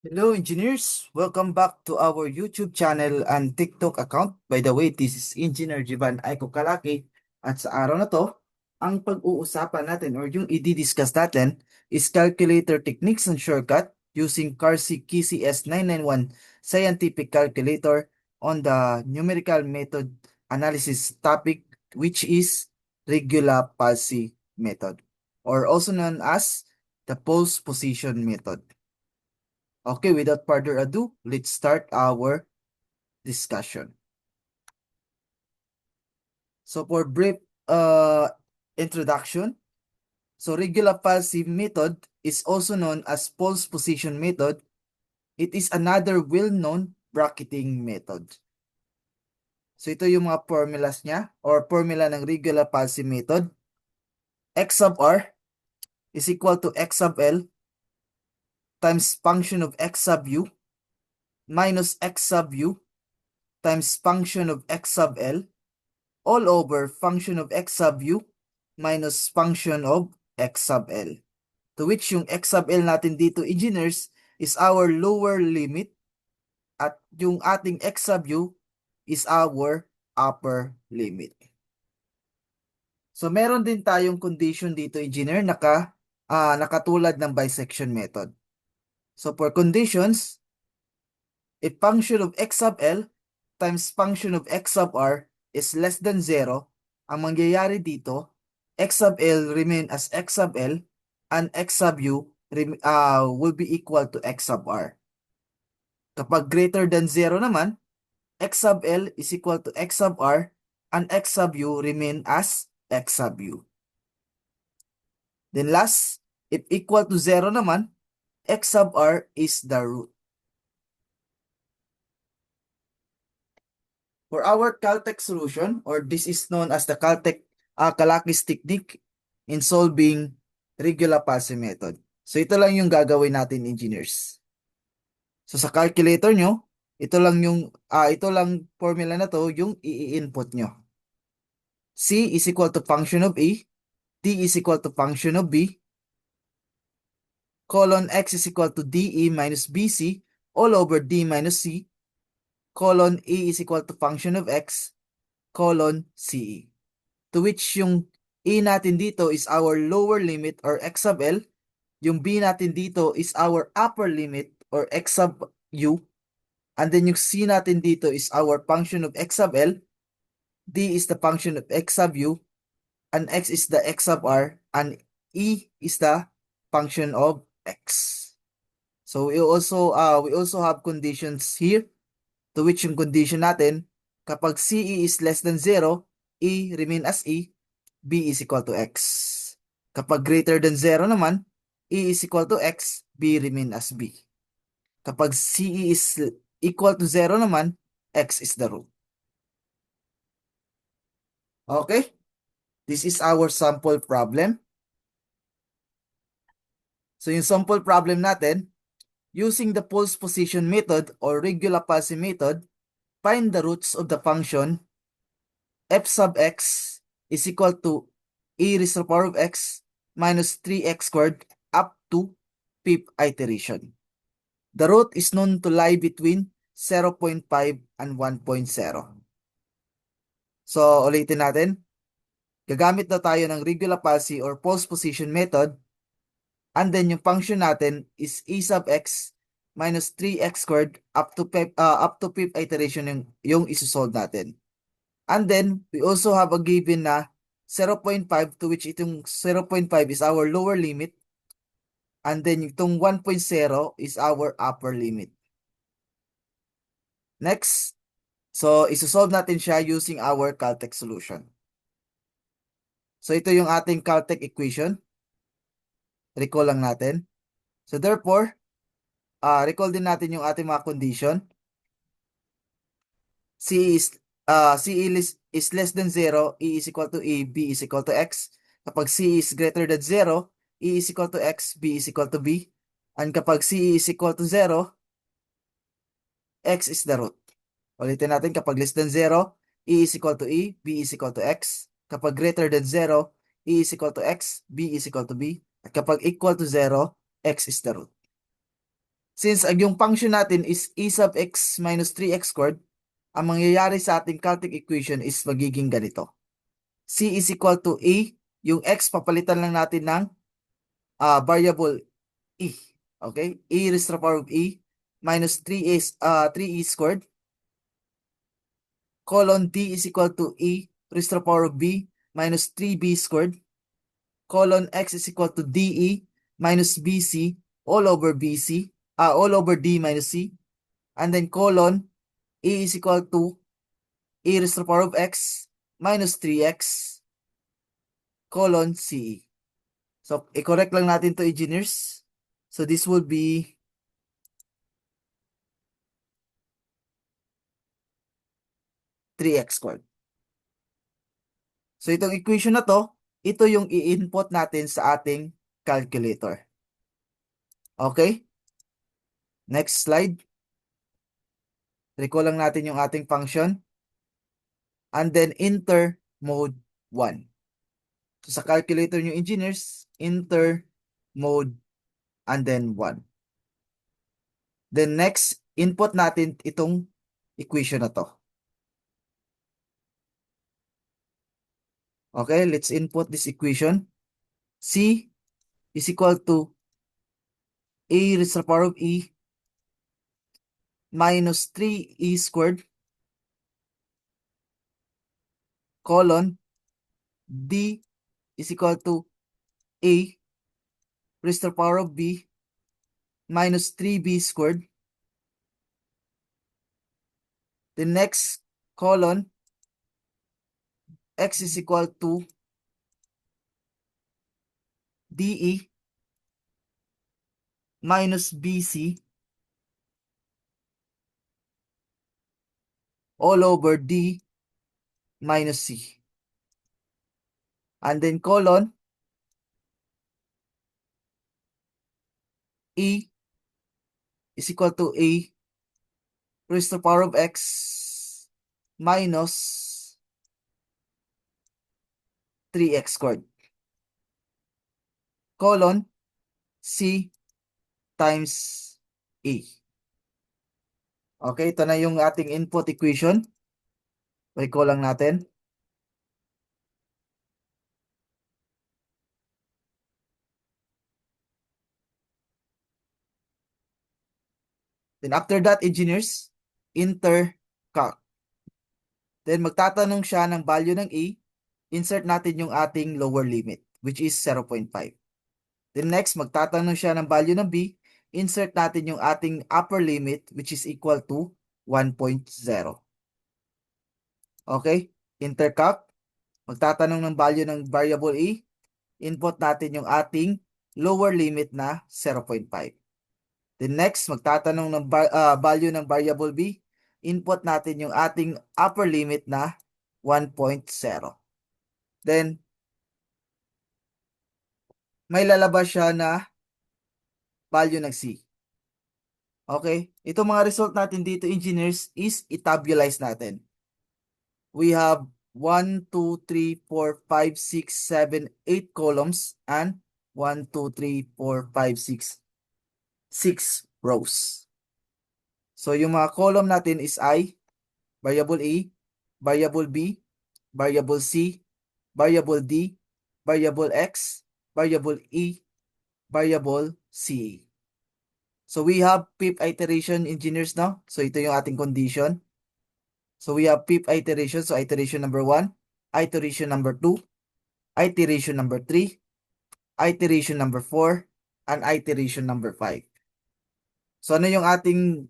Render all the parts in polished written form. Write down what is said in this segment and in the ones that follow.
Hello, engineers. Welcome back to our YouTube channel and TikTok account. By the way, this is Engineer Jivan Aiko Kalaki. At sa araw na to, ang pag-uusapan natin or yung i-discuss natin is calculator techniques and shortcut using CARSI KCS 991 scientific calculator on the numerical method analysis topic, which is regular palsy method, or also known as the pulse position method. Okay, without further ado, let's start our discussion. So for brief introduction, so regular palsy method is also known as pulse position method. It is another well-known bracketing method. So ito yung mga formulas niya or formula ng regular palsy method. X sub R is equal to X sub L times function of X sub U minus X sub U times function of X sub L all over function of X sub U minus function of X sub L. To which yung X sub L natin dito, engineers, is our lower limit at yung ating X sub U is our upper limit. So meron din tayong condition dito, engineer, nakatulad ng bisection method. So for conditions, if function of X sub L times function of X sub R is less than 0, ang mangyayari dito, X sub L remain as X sub L and X sub U will be equal to X sub R. Kapag greater than 0 naman, X sub L is equal to X sub R and X sub U remain as X sub U. Then last, if equal to 0 naman, X sub R is the root. For our Caltech solution, or this is known as the Caltech Kalakis technique in solving regular palsy method. So ito lang yung gagawin natin, engineers. So sa calculator nyo, ito lang formula na to yung i-input nyo. C is equal to function of A, D is equal to function of B, colon X is equal to DE minus BC all over D minus C, colon A is equal to function of X, colon CE. To which yung A natin dito is our lower limit or X sub L, yung B natin dito is our upper limit or X sub U, and then yung C natin dito is our function of X sub L, D is the function of X sub U, and X is the X sub R, and E is the function of X. So we also have conditions here, to which yung condition natin, kapag CE is less than 0, E remain as E, B is equal to X. Kapag greater than 0 naman, E is equal to X, B remain as B. Kapag CE is equal to 0 naman, X is the root. Okay? This is our sample problem. So yung sample problem natin, using the pulse position method or regular palsy method, find the roots of the function f sub x is equal to e raised to the power of x minus 3x squared up to 5th iteration. The root is known to lie between 0.5 and 1.0. So, ulitin natin. Gagamit na tayo ng regular palsy or pulse position method. And then, yung function natin is e sub x minus 3x squared up to 5th iteration yung isusolve natin. And then, we also have a given na 0.5, to which itong 0.5 is our lower limit. And then, itong 1.0 is our upper limit. Next, so isusolve natin siya using our Caltech solution. So ito yung ating Caltech equation. Recall lang natin. So therefore, recall din natin yung ating mga condition. C is less than 0, E is equal to E, B is equal to X. Kapag C is greater than 0, E is equal to X, B is equal to B. And kapag C is equal to 0, X is the root. Ulitin natin, kapag less than 0, E is equal to E, B is equal to X. Kapag greater than 0, E is equal to X, B is equal to B. At kapag equal to 0, X is the root. Since ang yung function natin is e sub x minus 3x squared, ang mangyayari sa ating Caltech equation is magiging ganito. C is equal to e, yung x papalitan lang natin ng variable e. Okay? E raised to the power of e minus 3e squared colon d is equal to e raised to the power of b minus 3b squared colon x is equal to de minus bc all over all over d minus c, and then colon e is equal to e raised to the power of x minus 3x colon ce. So, i-correct lang natin to, engineers. So, this would be 3x squared. So, itong equation na to, ito yung i-input natin sa ating calculator. Okay? Next slide. Recall lang natin yung ating function. And then, enter mode 1. So, sa calculator nyo, engineers, enter mode and then 1. Then, next, input natin itong equation na to. Okay, let's input this equation. C is equal to a raised to the power of e minus 3e squared colon d is equal to a raised to the power of b minus 3b squared. The next colon x is equal to de minus bc all over d minus c. And then colon e is equal to a raised to the power of x minus 3x squared colon c times e. Okay, ito na yung ating input equation. Recall lang natin. Then after that, engineers, enter calc. Then magtatanong siya ng value ng a, insert natin yung ating lower limit, which is 0.5. Then next, magtatanong siya ng value ng b, insert natin yung ating upper limit, which is equal to 1.0. Okay, enter calc. Magtatanong ng value ng variable a, input natin yung ating lower limit na 0.5. Then next, magtatanong ng value ng variable b, input natin yung ating upper limit na 1.0. Then, may lalabas siya na value ng c. Okay? Itong mga result natin dito, engineers, is itabulize natin. We have 1, 2, 3, 4, 5, 6, 7, 8 columns and 1, 2, 3, 4, 5, 6, 6 rows. So, yung mga column natin is I, variable A, variable B, variable C, variable D, variable X, variable E, variable C. So, we have fifth iteration, engineers now. So, ito yung ating condition. So, we have fifth iteration. So, iteration number 1, iteration number 2, iteration number 3, iteration number 4, and iteration number 5. So, ano yung ating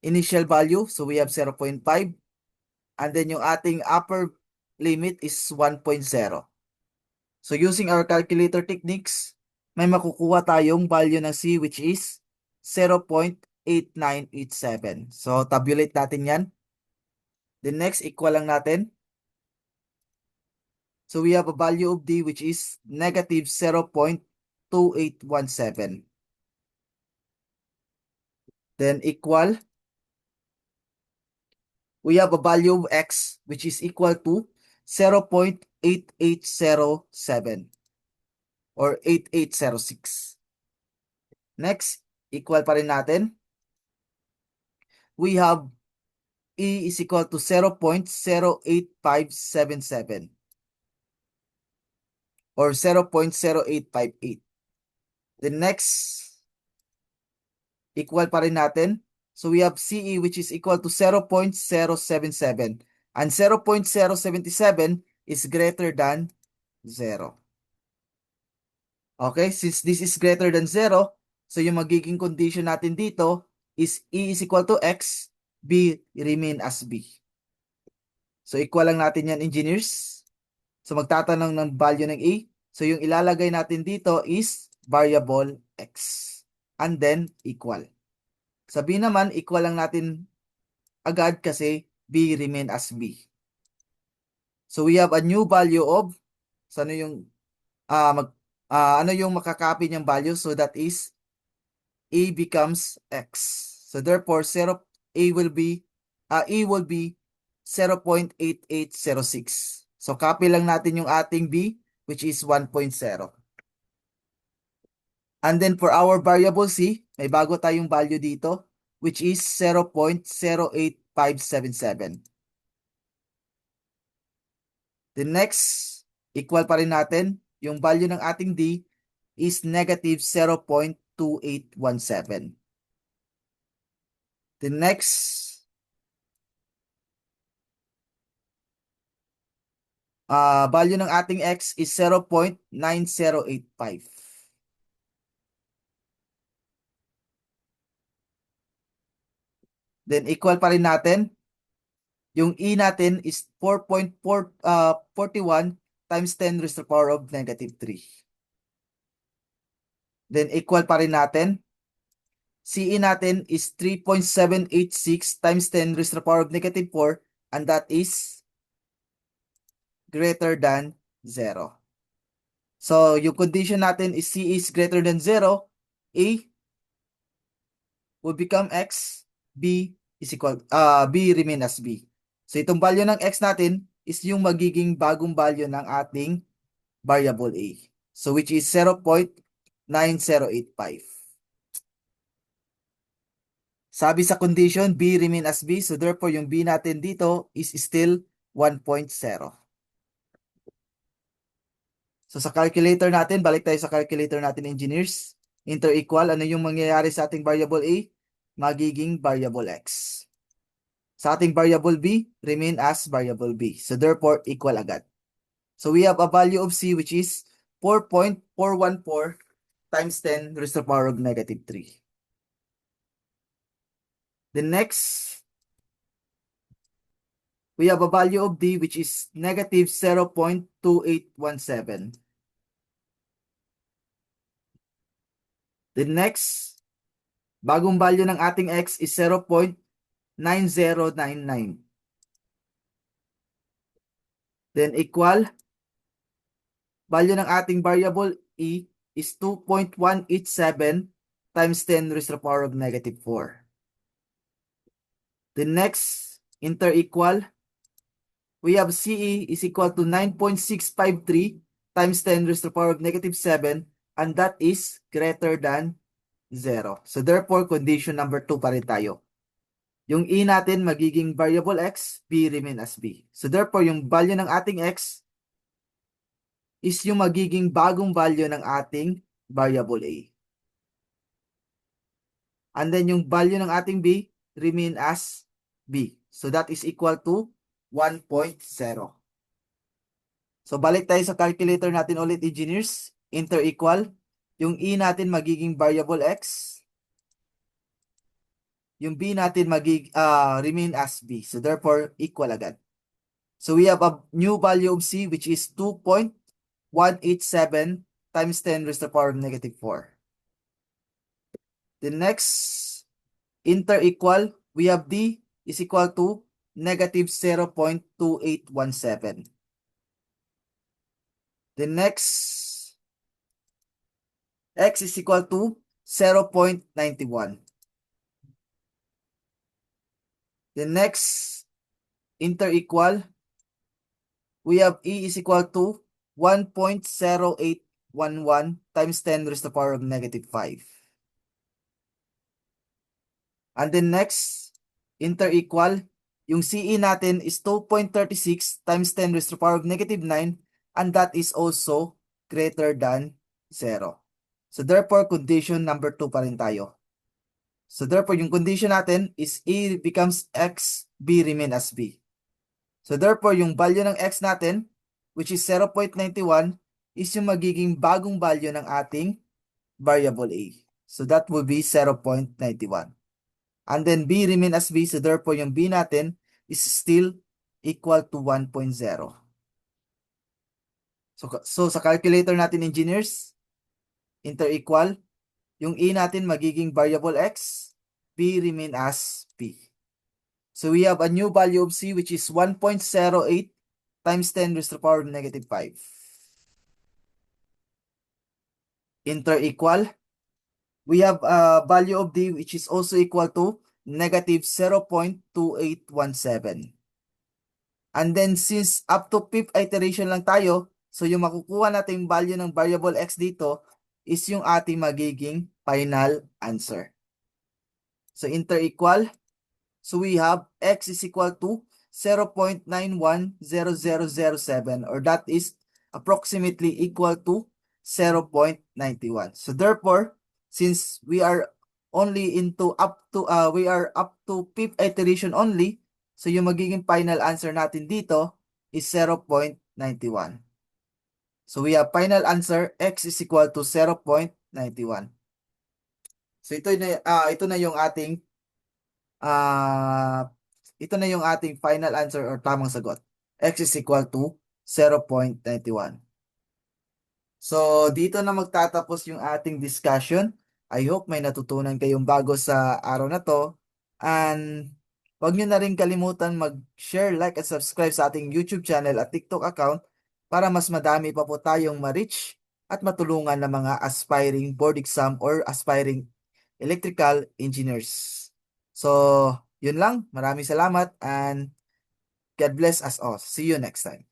initial value? So, we have 0.5. And then yung ating upper limit is 1.0. So, using our calculator techniques, may makukuha tayong value ng C, which is 0.8987. So, tabulate natin yan. The next, equal lang natin. So, we have a value of D, which is negative 0.2817. Then, equal. We have a value of X, which is equal to 0.8807 or 8806. Next, equal pa rin natin. We have E is equal to 0.08577 or 0.0858. The next, equal pa rin natin. So we have CE which is equal to 0.077 and 0.077 is greater than 0. Okay, since this is greater than 0, so yung magiging condition natin dito is E is equal to X, B remain as B. So equal lang natin yan, engineers. So magtatanong ng value ng A. So yung ilalagay natin dito is variable X and then equal. Sabihin naman, equal lang natin agad kasi B remain as B. So we have a new value of, so ano yung, ano yung makakopy niyang value? So that is, A becomes X. So therefore, A will be, E will be 0.8806. So copy lang natin yung ating B, which is 1.0. And then for our variable C, may bago tayong value dito, which is 0.08577. The next, equal pa rin natin, yung value ng ating D is negative 0.2817. The next, value ng ating X is 0.9085. Then equal pa rin natin, yung E natin is 4.41 times 10 raised to the power of negative 3. Then equal pa rin natin, CE natin is 3.786 times 10 raised to the power of negative 4 and that is greater than 0. So yung condition natin is C is greater than 0, A will become X, B is equal, B remain as B. So itong value ng X natin is yung magiging bagong value ng ating variable A. So which is 0.9085. Sabi sa condition, B remain as B. So therefore, yung B natin dito is still 1.0. So sa calculator natin, balik tayo sa calculator natin, engineers. Inter-equal, ano yung mangyayari sa ating variable A? Magiging variable X. Sa ating variable B, remain as variable B. So therefore, equal agad. So we have a value of C which is 4.414 times 10 raised to the power of negative 3. The next, we have a value of D which is negative 0.2817. The next, bagong value ng ating X is 0.9099. Then equal, value ng ating variable E is 2.187 times 10 raised to the power of negative 4. The next, inter-equal, we have CE is equal to 9.653 times 10 raised to the power of negative 7 and that is greater than 0. So therefore, condition number 2 pa rin tayo. Yung E natin magiging variable X, B remain as B. So therefore, yung value ng ating X is yung magiging bagong value ng ating variable A. And then yung value ng ating B remain as B. So that is equal to 1.0. So balik tayo sa calculator natin ulit, engineers. Inter-equal. Yung E natin magiging variable X. Yung B natin remain as B. So therefore, equal agad. So we have a new value of C which is 2.187 times 10 raised to the power of negative 4. The next, inter-equal, we have D is equal to negative 0.2817. The next, X is equal to 0.91. The next, inter-equal, we have E is equal to 1.0811 times 10 raised to the power of negative 5. And then next, inter-equal, yung CE natin is 2.36 times 10 raised to the power of negative 9, and that is also greater than 0. So therefore, condition number 2 pa rin tayo. So therefore, yung condition natin is A becomes X, B remain as B. So therefore, yung value ng X natin, which is 0.91, is yung magiging bagong value ng ating variable A. So that will be 0.91. And then B remain as B, so therefore yung B natin is still equal to 1.0. So sa calculator natin, engineers, inter-equal, yung A natin magiging variable X, B remain as B. So we have a new value of C, which is 1.08 times 10 raised to the power of negative 5. Inter-equal, we have a value of D, which is also equal to negative 0.2817. And then since up to 5th iteration lang tayo, so yung makukuha nating value ng variable X dito is yung ating magiging final answer. So inter-equal, so we have X is equal to 0.910007, or that is approximately equal to 0.91. So therefore, since we are only into we are up to 5th iteration only, so yung magiging final answer natin dito is 0.91. So we have final answer, X is equal to 0.91. So ito na yung ating ito na yung ating final answer or tamang sagot. X is equal to 0.91. So, dito na magtatapos yung ating discussion. I hope may natutunan kayong bago sa araw na to. And huwag nyo na rin kalimutan mag-share, like, at subscribe sa ating YouTube channel at TikTok account para mas madami pa po tayong ma-reach at matulungan ng mga aspiring board exam or aspiring electrical engineers. So, yun lang. Maraming salamat and God bless us all. See you next time.